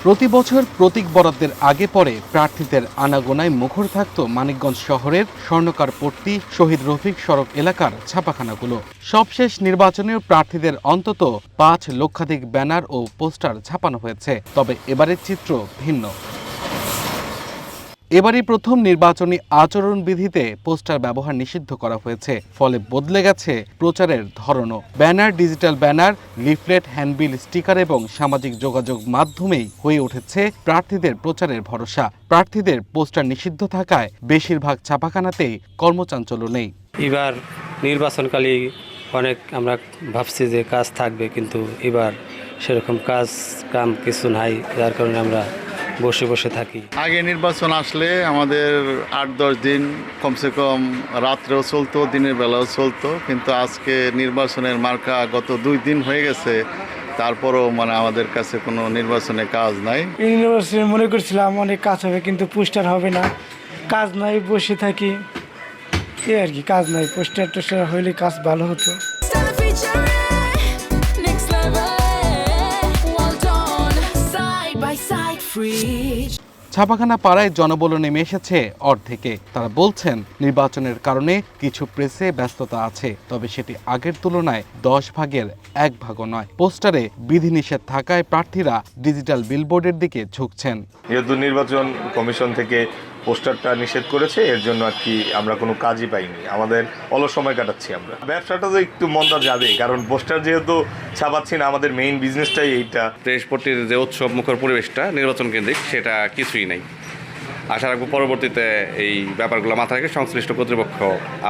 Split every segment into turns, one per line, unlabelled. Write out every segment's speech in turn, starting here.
প্রতি বছর প্রতীক বরাদ্দের আগে পরে প্রার্থীদের আনাগোনায় মুখর থাকত মানিকগঞ্জ শহরের স্বর্ণকারপট্টি শহীদ রফিক সড়ক এলাকার ছাপাখানাগুলো। সবশেষ নির্বাচনেও প্রার্থীদের অন্তত ৫ লক্ষাধিক ব্যানার ও পোস্টার ছাপানো হয়েছে। তবে এবারের চিত্র ভিন্ন। এবারই প্রথম নির্বাচনী আচরণবিধিতে পোস্টার ব্যবহার নিষিদ্ধ করা হয়েছে। ফলে বদলে গেছে প্রচারের ধরনও। Banner, digital banner, leaflet, handbill, sticker এবং সামাজিক যোগাযোগ মাধ্যমেই হয়ে উঠেছে প্রার্থীদের প্রচারের ভরসা। প্রার্থীদের পোস্টার নিষিদ্ধ থাকায় বেশিরভাগ ছাপাখানাতেই কর্মচাঞ্চল্য নেই।
এবার নির্বাচনকালে অনেক আমরা ভাবছি যে কাজ থাকবে, কিন্তু এবার সেরকম কাম কিছু নাই, যার কারণে আমরা বসে বসে থাকি।
আগে নির্বাচন আসলে আমাদের ৮-১০ দিন কমসে কম রাত্রেও চলতো, দিনের বেলাও চলতো, কিন্তু আজকে নির্বাচনের মার্কা গত ২ দিন হয়ে গেছে, তারপরও আমাদের কাছে কোনো নির্বাচনে কাজ নাই।
এই নির্বাচনে মনে করছিলাম অনেক কাজ হবে, কিন্তু পোস্টার হবে না, কাজ নাই, বসে থাকি এই আর কি। কাজ নাই, পোস্টার টোস্টার হইলে কাজ ভালো হতো।
ছাপাখানা পাড়ায় জনবল নেমে এসেছে অর্ধেকে। তারা বলছেন নির্বাচনের কারণে কিছু প্রেসে ব্যস্ততা আছে, তবে সেটি আগের তুলনায় ১০ ভাগের ১ ভাগও নয়। পোস্টারে বিধিনিষেধ থাকায় প্রার্থীরা ডিজিটাল বিলবোর্ডের দিকে ঝুঁকছেন।
যেহেতু নির্বাচন কমিশন থেকে পোস্টারটা নিষেধ করেছে, এর জন্য আর কি আমরা কোনো কাজই পাইনি, আমাদের অলস সময় কাটাচ্ছি। আমরা ব্যবসাটা তো একটু মন্দা যাবে, কারণ পোস্টার যেহেতু ছাপাচ্ছি না, আমাদের মেইন বিজনেসটাই এইটা।
দেশপট্টির যে উৎসব মুখর পরিবেশটা নির্বাচন কেন্দ্রিক, সেটা কিছুই নেই। আশা রাখবো পরবর্তীতে এই ব্যাপারগুলো মাথায় রেখে সংশ্লিষ্ট কর্তৃপক্ষ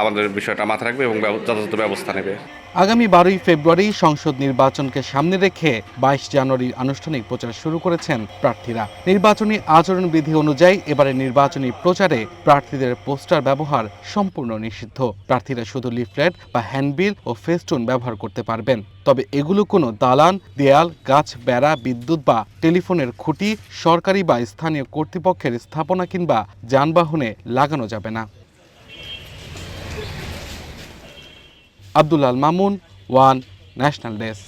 আমাদের বিষয়টা মাথায় রাখবে এবং যথাযথ ব্যবস্থা নেবে।
আগামী ১২ই ফেব্রুয়ারি সংসদ নির্বাচনকে সামনে রেখে ২২ জানুয়ারি আনুষ্ঠানিক প্রচার শুরু করেছেন প্রার্থীরা। নির্বাচনী আচরণবিধি অনুযায়ী এবারে নির্বাচনী প্রচারে প্রার্থীদের পোস্টার ব্যবহার সম্পূর্ণ নিষিদ্ধ। প্রার্থীরা শুধু লিফলেট বা হ্যান্ডবিল ও ফেস্টুন ব্যবহার করতে পারবেন। তবে এগুলো কোনো দালান, দেয়াল, গাছ, বেড়া, বিদ্যুৎ বা টেলিফোনের খুঁটি, সরকারি বা স্থানীয় কর্তৃপক্ষের স্থাপনা কিংবা যানবাহনে লাগানো যাবে না। Abdul Al Mamun, one national desk.